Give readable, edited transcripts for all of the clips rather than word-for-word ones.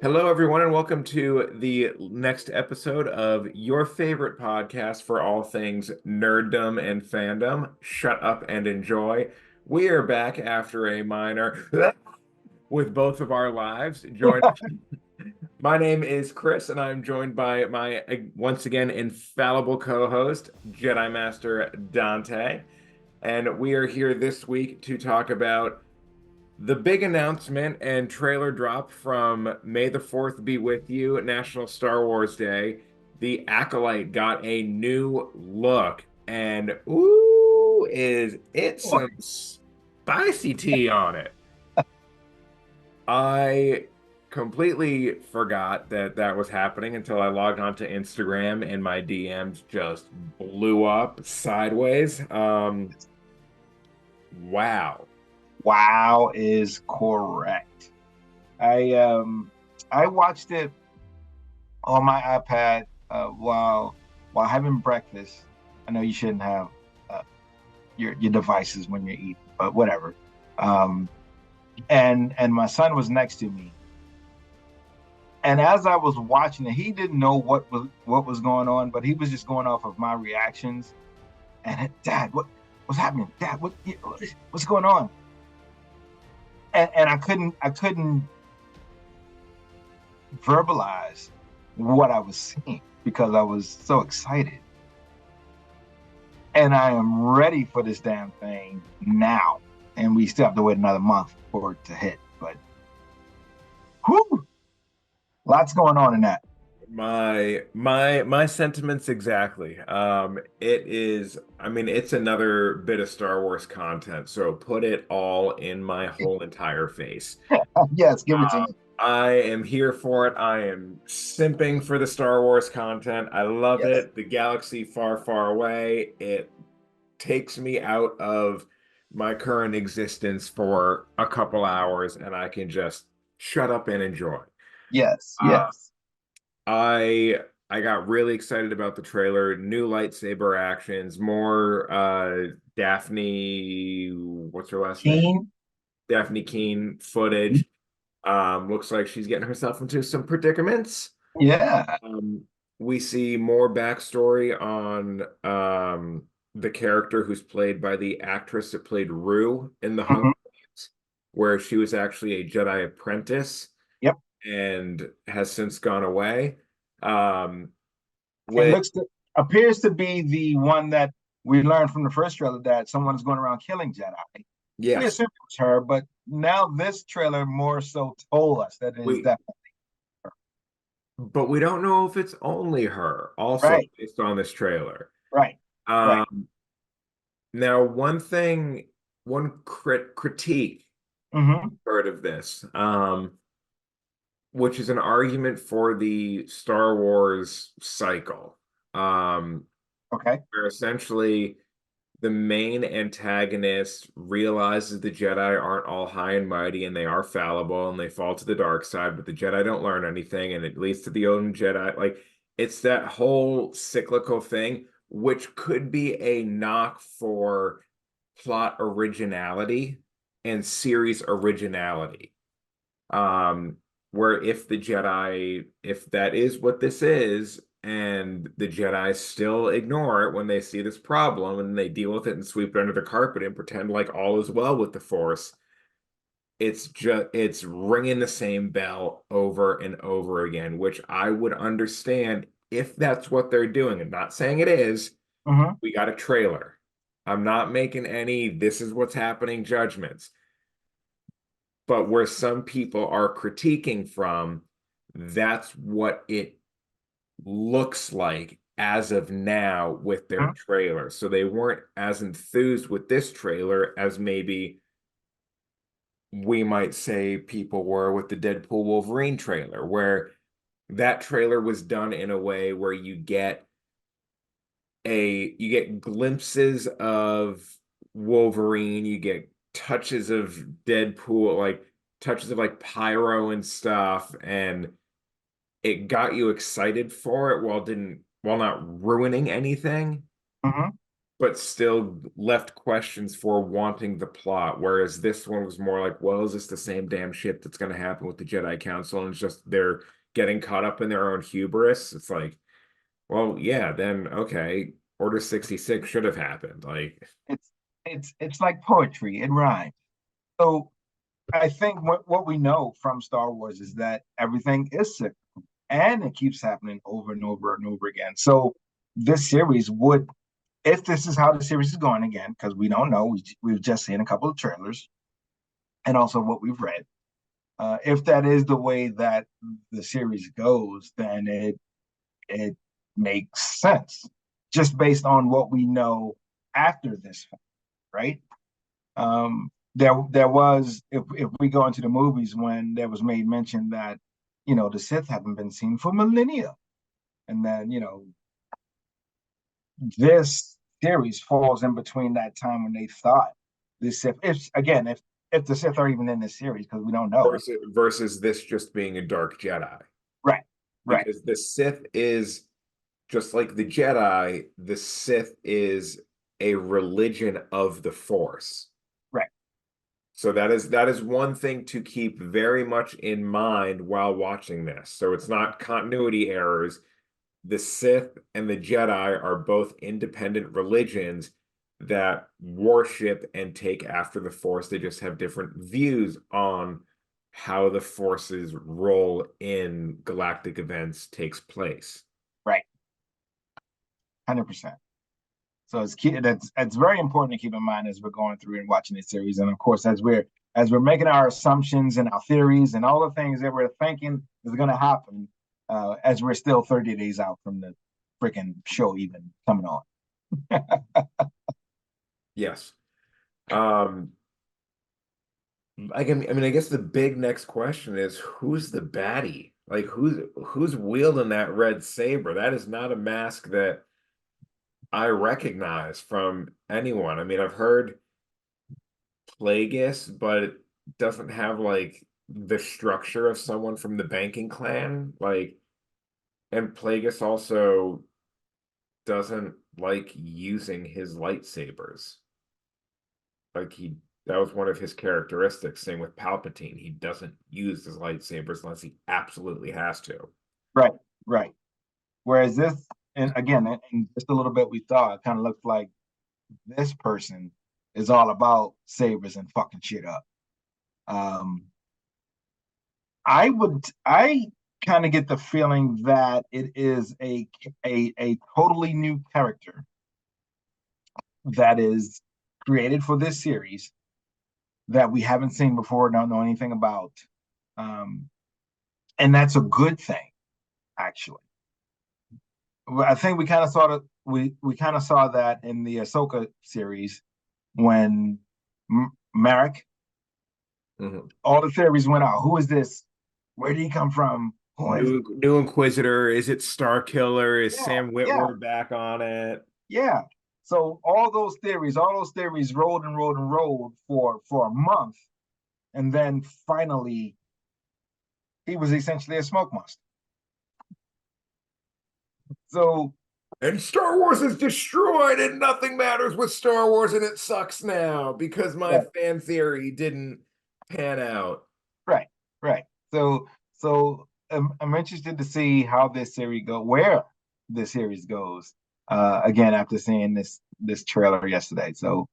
Hello, everyone, and welcome to the next episode of your favorite podcast for all things nerddom and fandom. Shut up and enjoy. We are back after a minor with both of our lives. My name is Chris, and I'm joined by my once again infallible co-host, Jedi Master Dante. And we are here this week to talk about the big announcement and trailer drop from May the 4th be with you, National Star Wars Day. The Acolyte got a new look, and ooh, is it some spicy tea on it. I completely forgot that that was happening until I logged onto Instagram and my DMs just blew up sideways. Wow. Wow is correct. I watched it on my iPad while having breakfast. I know you shouldn't have uh, your devices when you're eating, but whatever. Um, and my son was next to me, and as I was watching it, he didn't know what was going on, but he was just going off of my reactions. And Dad, what's happening? Dad, what's going on? And I couldn't verbalize what I was seeing because I was so excited. And I am ready for this damn thing now. And we still have to wait another month for it to hit. But whew, lots going on in that. My sentiments exactly. It is, I mean, it's another bit of Star Wars content, so put it all in my whole entire face. Yes, give it to Um, me. I am here for it. I am simping for the Star Wars content. I love Yes. it. The galaxy far, far away. It takes me out of my current existence for a couple hours, and I can just shut up and enjoy. Yes. Uh, Yes. I got really excited about the trailer. New lightsaber actions, more Daphne, what's her last name? Keen. Daphne Keene footage. Looks like she's getting herself into some predicaments. Yeah. Um, we see more backstory on the character who's played by the actress that played Rue in The Hunger Mhm. Games, where she was actually a Jedi apprentice Yep. and has since gone away. Um, It with looks to, appears to be the one that we learned from the first trailer that someone's going around killing Jedi. We Yes, assumed it was her, but now this trailer more so told us that it is we definitely her. but we don't know if it's only her, also Right, based on this trailer. right, right. Um, Now, one critique Hmm. heard of this, which is an argument for the Star Wars cycle, um, Okay. where essentially the main antagonist realizes the Jedi aren't all high and mighty and they are fallible and they fall to the dark side, but the Jedi don't learn anything and it leads to the own Jedi. Like it's that whole cyclical thing, which could be a knock for plot originality and series originality. Um, where if the Jedi, if that is what this is, and the Jedi still ignore it when they see this problem and they deal with it and sweep it under the carpet and pretend like all is well with the Force, it's ringing the same bell over and over again, which I would understand if that's what they're doing. I'm not saying it is. Hmm. We got a trailer. I'm not making any this is what's happening judgments. But where some people are critiquing from, that's what it looks like as of now with their Hmm. trailer. So they weren't as enthused with this trailer as maybe we might say people were with the Deadpool Wolverine trailer, where that trailer was done in a way where you get glimpses of Wolverine, you get touches of Deadpool, like touches of like pyro and stuff, and it got you excited for it while not ruining anything. Hmm. but still left questions for wanting the plot. Whereas this one was more like, well, is this the same damn shit that's going to happen with the Jedi Council? And it's just they're getting caught up in their own hubris. It's like, well, yeah, then okay, Order 66 should have happened. Like, It's it's like poetry. It rhymes. So I think what we know from Star Wars is that everything is cyclical and it keeps happening over and over and over again. So this series would, if this is how the series is going again, because we don't know, we've just seen a couple of trailers and also what we've read. If that is the way that the series goes, then it makes sense just based on what we know after this, right? There was, if we go into the movies, when there was made mention that the Sith haven't been seen for millennia, and then this series falls in between that time when they thought the Sith, if the Sith are even in this series, because we don't know. versus this just being a dark Jedi. Right, right, Because the Sith is just like the Jedi, the Sith is a religion of the Force. right, So that is one thing to keep very much in mind while watching this. So it's not continuity errors. The Sith and the Jedi are both independent religions that worship and take after the Force. They just have different views on how the Force's role in galactic events takes place. right, 100%. So that's very important to keep in mind as we're going through and watching this series, and of course as we're making our assumptions and our theories and all the things that we're thinking is going to happen, as we're still 30 days out from the freaking show even coming on. Yes. Um, I guess the big next question is who's the baddie? Like who's wielding that red saber? That is not a mask that I recognize from anyone. I mean, I've heard Plagueis, but it doesn't have like the structure of someone from the banking clan. Like, and Plagueis also doesn't like using his lightsabers. Like that was one of his characteristics. Same with Palpatine. He doesn't use his lightsabers unless he absolutely has to. Right, right. Whereas this, and again, in just a little bit we thought, it kind of looks like this person is all about sabers and fucking shit up. Um, I kind of get the feeling that it is a totally new character that is created for this series that we haven't seen before, don't know anything about, um, and that's a good thing, actually. I think we kind of saw that we kind of saw that in the Ahsoka series when Marek, Mhm. all the theories went out. Who is this? Where did he come from? Who is? New Inquisitor. Is it Star Killer? Is Yeah, Sam yeah, Witwer back on it? yeah. So all those theories rolled and rolled and rolled for a month, and then finally he was essentially a smoke monster. So And Star Wars is destroyed, and nothing matters with Star Wars, and it sucks now because my right, fan theory didn't pan out. right, right. So I'm interested to see how this series go, where this series goes. Again, after seeing this trailer yesterday, so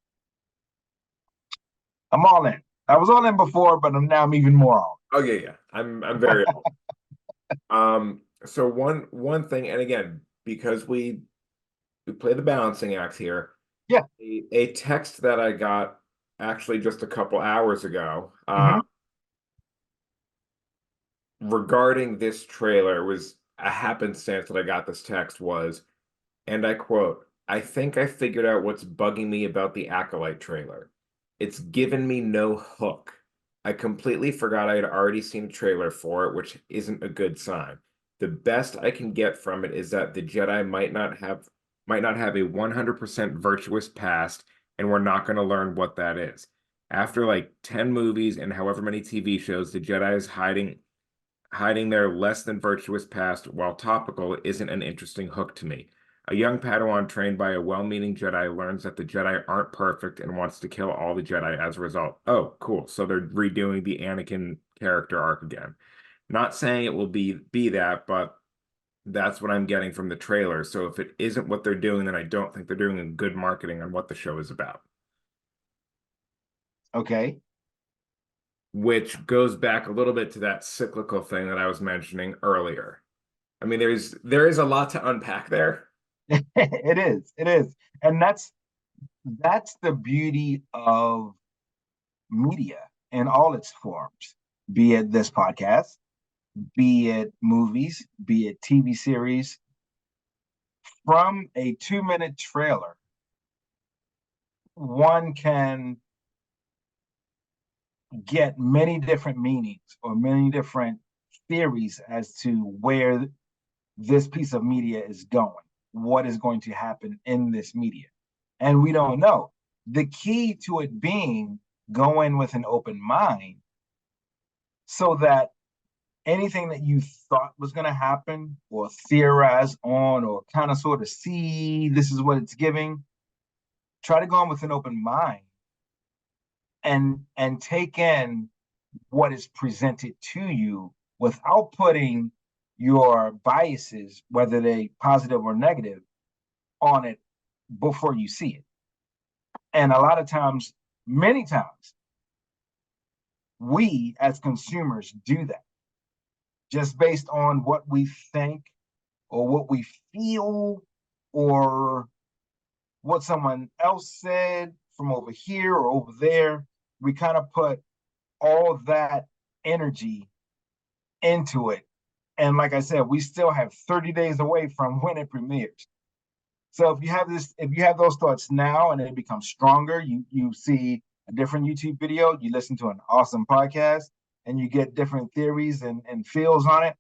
I'm all in. I was all in before, but I'm even more on. Oh yeah, yeah. I'm very so one thing, and again, because we play the balancing act here, Yeah. a text that I got actually just a couple hours ago, Hmm. regarding this trailer was a happenstance that I got this text was, and I quote, I think I figured out what's bugging me about the Acolyte trailer. It's given me no hook. I completely forgot I had already seen a trailer for it, which isn't a good sign. The best I can get from it is that the Jedi might not have a 100% virtuous past, and we're not going to learn what that is. After like 10 movies and however many TV shows, the Jedi is hiding their less than virtuous past while topical isn't an interesting hook to me. A young Padawan trained by a well-meaning Jedi learns that the Jedi aren't perfect and wants to kill all the Jedi as a result. Oh, cool. So they're redoing the Anakin character arc again. Not saying it will be that, but that's what I'm getting from the trailer. So if it isn't what they're doing, then I don't think they're doing a good marketing on what the show is about. Okay. Which goes back a little bit to that cyclical thing that I was mentioning earlier. I mean, there is a lot to unpack there. It is. It is. And that's the beauty of media in all its forms, be it this podcast, be it movies, be it TV series. From a 2 minute trailer, one can get many different meanings or many different theories as to where this piece of media is going, what is going to happen in this media. And we don't know. The key to it being go in with an open mind so that anything that you thought was going to happen or theorize on or kind of sort of see this is what it's giving, try to go in with an open mind and take in what is presented to you without putting your biases, whether they positive or negative, on it before you see it. And a lot of times, many times, we as consumers do that just based on what we think or what we feel or what someone else said from over here or over there. We kind of put all that energy into it. And like I said, we still have 30 days away from when it premieres. So if you have those thoughts now and it becomes stronger, you see a different YouTube video, you listen to an awesome podcast, and you get different theories and feels on it,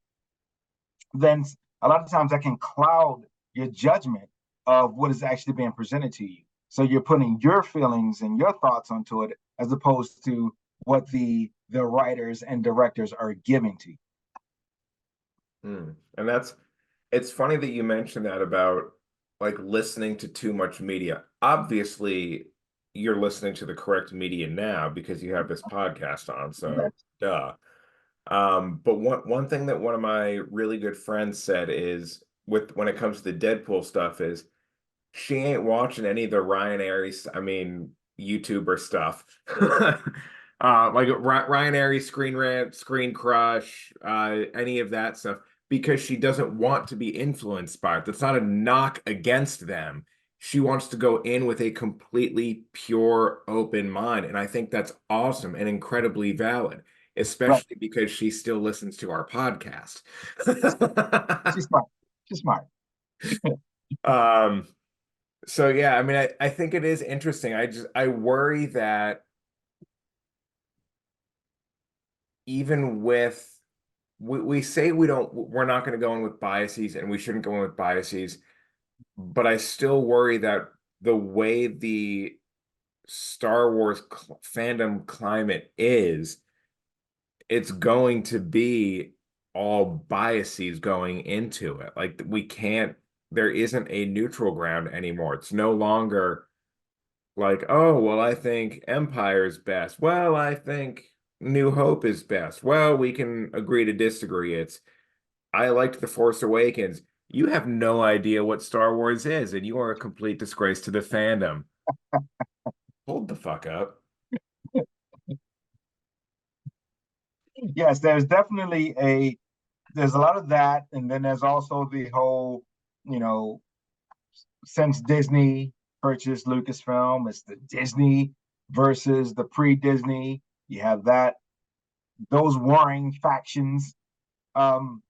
then a lot of times that can cloud your judgment of what is actually being presented to you. So you're putting your feelings and your thoughts onto it as opposed to what the writers and directors are giving to you. And it's funny that you mentioned that about like listening to too much media. Obviously, you're listening to the correct media now because you have this podcast on, so duh. But one thing that one of my really good friends said is with when it comes to the Deadpool stuff is she ain't watching any of the Ryan Aries, I mean, YouTuber stuff. Like Ryan Aries, Screen Rant, Screen Crush, any of that stuff, because she doesn't want to be influenced by it. That's not a knock against them. She wants to go in with a completely pure, open mind. And I think that's awesome and incredibly valid, Right. especially because she still listens to our podcast. She's smart. She's smart. Um, So yeah, I mean, I think it is interesting. I worry that even with we say we're not going to go in with biases and we shouldn't go in with biases, but I still worry that the way the Star Wars fandom climate is, it's going to be all biases going into it. Like we can't, there isn't a neutral ground anymore. It's no longer like, oh, well, I think Empire's best. Well, I think New Hope is best. Well, we can agree to disagree. It's, I liked The Force Awakens. You have no idea what Star Wars is, and you are a complete disgrace to the fandom. Hold the fuck up. Yes, there's a lot of that, and then there's also the whole, you know, since Disney purchased Lucasfilm, it's the Disney versus the pre-Disney. You have that those warring factions. Um,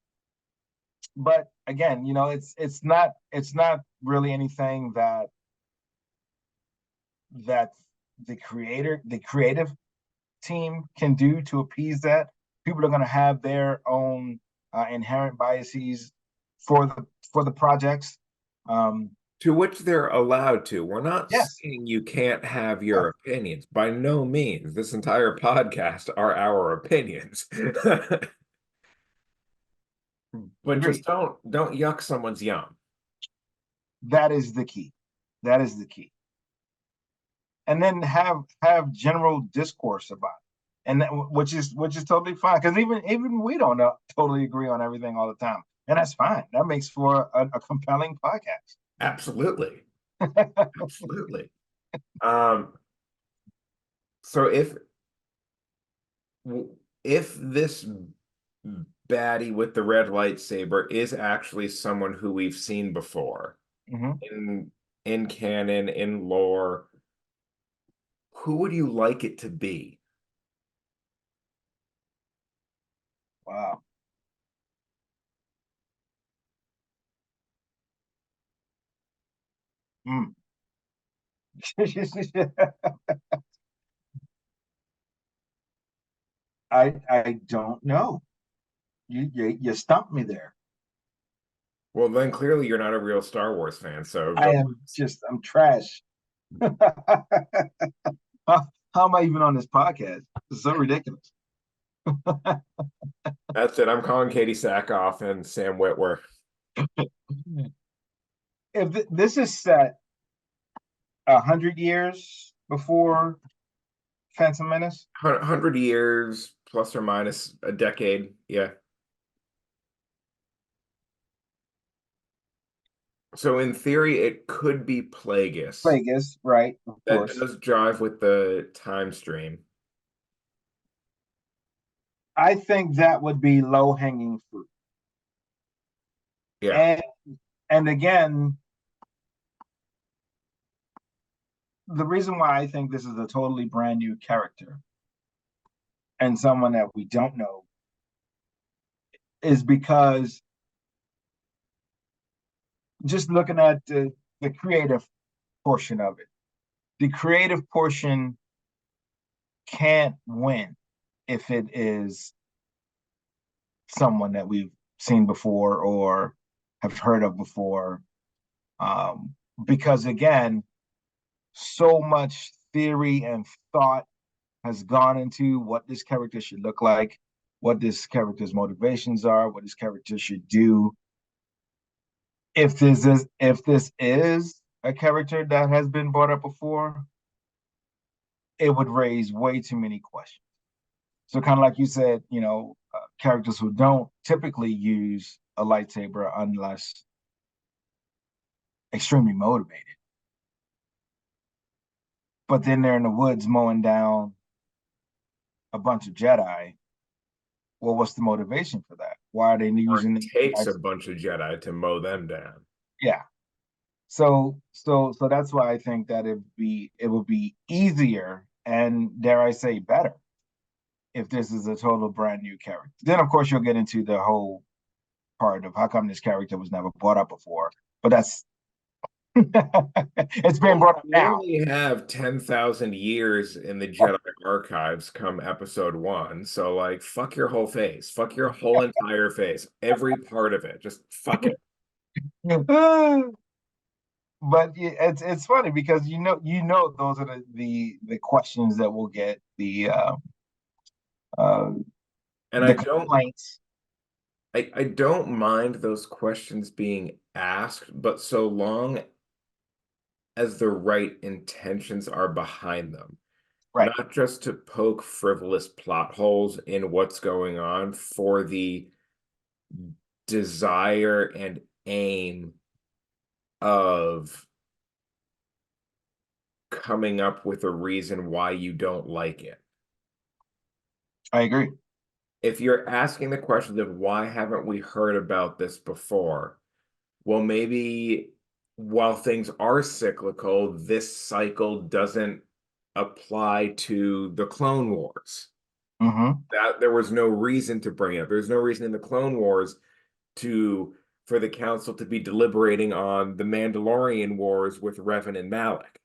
but again, it's not really anything that the creative team can do to appease that. People are going to have their own inherent biases for the projects. Um, To which they're allowed to. We're not yes, saying you can't have your yes, opinions. By no means. This entire podcast are our opinions. But just agreed. don't yuck someone's yum. That is the key. That is the key. And then have general discourse about it, and that, which is totally fine because even we don't totally agree on everything all the time, and that's fine. That makes for a compelling podcast. Absolutely. Absolutely. Um, so if this baddie with the red lightsaber is actually someone who we've seen before Hmm. in canon, in lore, who would you like it to be? Wow. Mm. I don't know. You stumped me there. Well, then clearly you're not a real Star Wars fan, so I go. am just I'm trash. How am I even on this podcast? It's so ridiculous. That's it. I'm calling Katie Sackhoff and Sam Witwer. If this is set 100 years before Phantom Menace, 100 years plus or minus a decade. Yeah. So in theory, it could be Plagueis. Vegas, right? Of That course. does jive with the time stream. I think that would be low hanging fruit. Yeah. And and again, the reason why I think this is a totally brand new character and someone that we don't know is because just looking at the creative portion of it, the creative portion can't win if it is someone that we've seen before or have heard of before. Um, because again, so much theory and thought has gone into what this character should look like, what this character's motivations are, what this character should do. If this is a character that has been brought up before, it would raise way too many questions. So kind of like you said, characters who don't typically use a lightsaber unless extremely motivated, but then they're in the woods mowing down a bunch of Jedi. Well, what's the motivation for that? Why are they Or using it the takes a lights? bunch of Jedi to mow them down. Yeah. So that's why I think that it would be easier and dare I say better if this is a total brand new character. Then of course you'll get into the whole part of how come this character was never brought up before. But that's it's being Well, brought up we now. only have 10,000 years in the Jedi archives come episode one. So, like, fuck your whole face. Fuck your whole entire face. Every part of it. Just fuck it. But it's funny because those are the questions that will get uh And the complaints. I don't mind those questions being asked, but so long as the right intentions are behind them, Right. not just to poke frivolous plot holes in what's going on for the desire and aim of coming up with a reason why you don't like it. I agree. If you're asking the question of why haven't we heard about this before, well, maybe while things are cyclical, this cycle doesn't apply to the Clone Wars. Hmm. That there was no reason to bring it up. There's no reason in the Clone Wars to for the council to be deliberating on the Mandalorian Wars with Revan and Malak.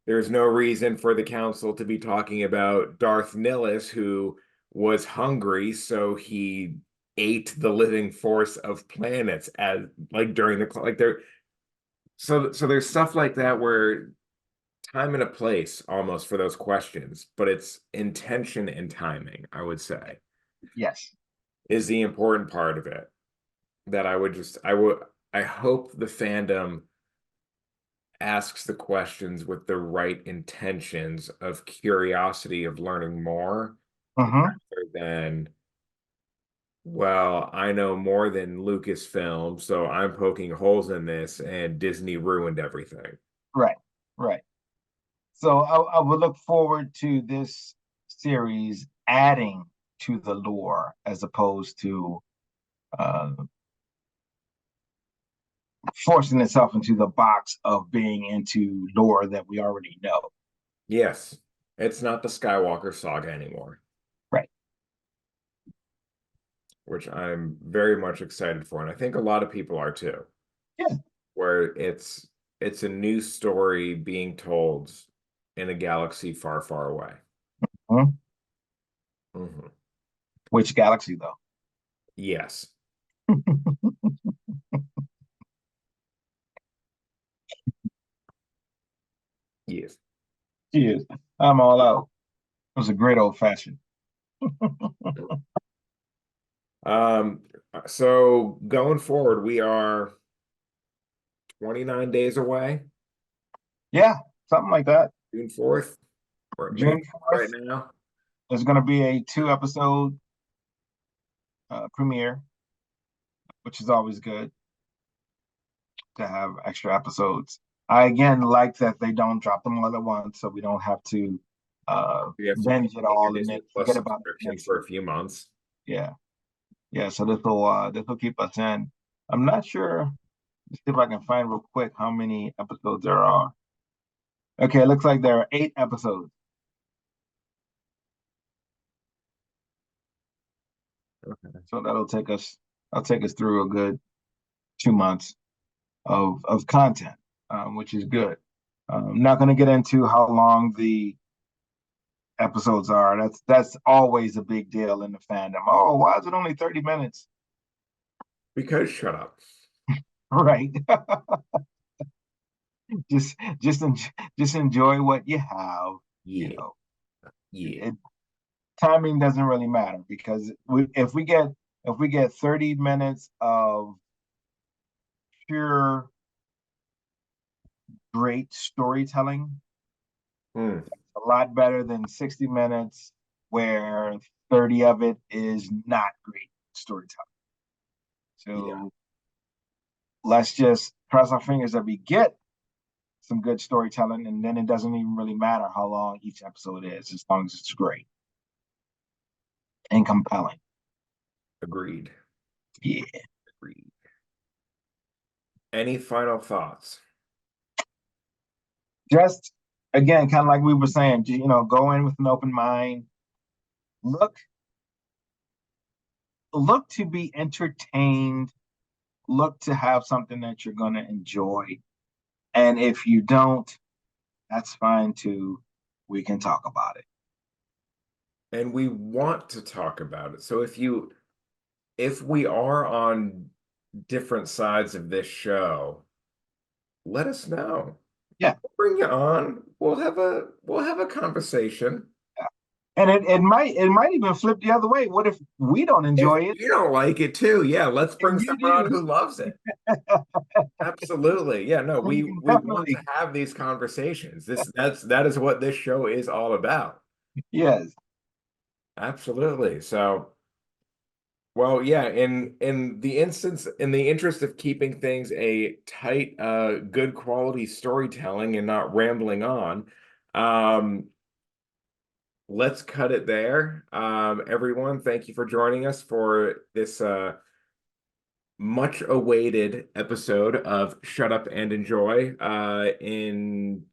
There's no reason for the council to be talking about Darth Nihilus, who was hungry, so he ate the living force of planets as like during the like there. So there's stuff like that where time and a place almost for those questions, but it's intention and timing, I would say, Yes. is the important part of it. That I would I hope the fandom asks the questions with the right intentions of curiosity of learning more Hmm. rather than, well, I know more than Lucasfilm, so I'm poking holes in this and Disney ruined everything. Right, right. So I would look forward to this series adding to the lore as opposed to uh, forcing itself into the box of being into lore that we already know. Yes, it's not the Skywalker saga anymore, Right. which I'm very much excited for, and I think a lot of people are too, Yeah. where it's a new story being told in a galaxy far, far away. Mhm. Mhm. Which galaxy, though? Yes, yes. Cheers. I'm all out. It was a great old fashioned. Um, so going forward, we are 29 days away, Yeah, something like that. June 4th, or May June 4th right 4th, now. there's going to be a 2 episode premiere, which is always good to have extra episodes. I again like that they don't drop them all at once, so we don't have to You have to binge it maintain your all and Disney then Plus forget about it subscription next for week. a few months. Yeah, yeah. So this will keep us in. I'm not sure. Let's see if I can find real quick how many episodes there are. Okay, it looks like there are 8 episodes. So that'll take us through a good 2 months of content, which is good. I'm not going to get into how long the episodes are. That's always a big deal in the fandom. Oh, why is it only 30 minutes? Because shut up. Right. just just just enjoy what you have, you Yeah, know. yeah. It, timing doesn't really matter because if we get 30 minutes of pure great storytelling, Hmm. a lot better than 60 minutes where 30 of it is not great storytelling. Yeah, So let's just cross our fingers that we get some good storytelling, and then it doesn't even really matter how long each episode is, as long as it's great and compelling. agreed. Yeah. Agreed. Any final thoughts? Just again, kind of like we were saying, go in with an open mind. Look, look to be entertained. Look to have something that you're going to enjoy. And if you don't, that's fine too. We can talk about it. And we want to talk about it. So if we are on different sides of this show, let us know. Yeah. We'll bring you on. We'll have a conversation. And it might even flip the other way. What if we don't If enjoy it you don't like it too, yeah, let's bring and you someone on do? who loves it. Absolutely. Yeah, no, Then you can we want to definitely, have these conversations. That is what this show is all about. yes. Absolutely. So, well, yeah, in the interest of keeping things a tight, good quality storytelling and not rambling on, um, let's cut it there. Everyone, thank you for joining us for this much awaited episode of Shut Up and Enjoy. In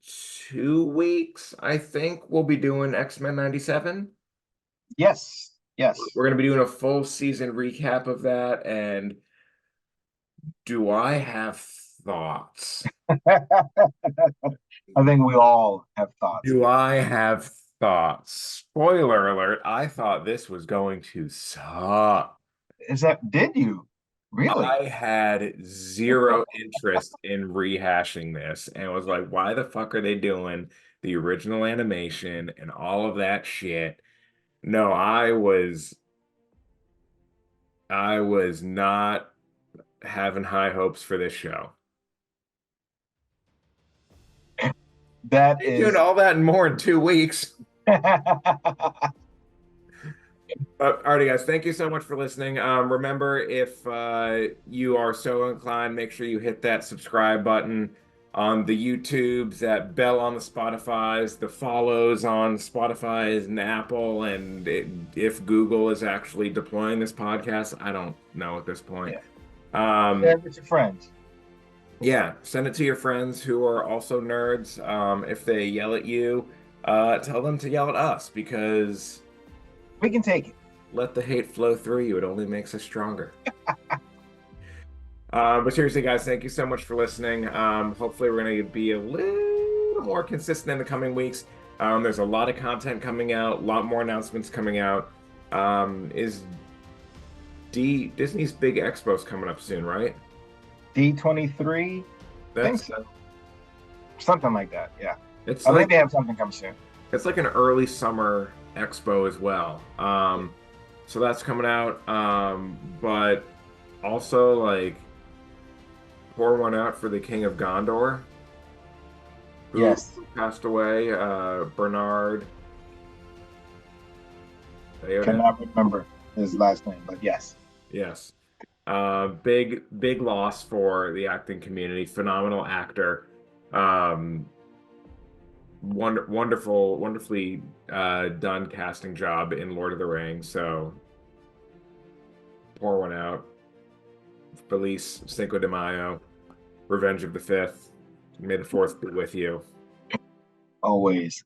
2 weeks, I think we'll be doing X-Men 97. Yes. Yes. We're going to be doing a full season recap of that. And do I have thoughts? I think we all have thoughts. Do I have thoughts? Spoiler alert, I thought this was going to suck. Did you really? I had zero interest in rehashing this and was like, why the fuck are they doing the original animation and all of that shit? No, I was not having high hopes for this show. That Stay tuned, is all that and more in 2 weeks. Alrighty, guys, thank you so much for listening. Remember, if you are so inclined, make sure you hit that subscribe button on the YouTubes, that bell on the Spotify's, the follows on Spotify's and Apple, and if Google is actually deploying this podcast, I don't know at this point. yeah. Share Um, it with your friends. yeah, send it to your friends who are also nerds. If they yell at you, tell them to yell at us because We can take it. let the hate flow through you. It only makes us stronger. But seriously, guys, thank you so much for listening. Hopefully, we're going to be a little more consistent in the coming weeks. There's a lot of content coming out, a lot more announcements coming out. Is Disney's big expo's coming up soon, right? D23, think That's so. Something like that. Yeah. it's I think like they have something coming soon. it's like an early summer expo as well. So that's coming out. But also like pour one out for the King of Gondor, who Yes. passed away, Bernard Theoden. Cannot remember his last name, but yes. Yes. Big loss for the acting community. Phenomenal actor. Um, wonderfully done casting job in Lord of the Rings. So pour one out. Feliz Cinco de Mayo. Revenge of the Fifth. May the Fourth be with you Always.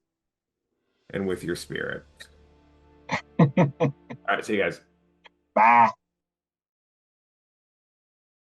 and with your spirit. All right, see you guys. Bye.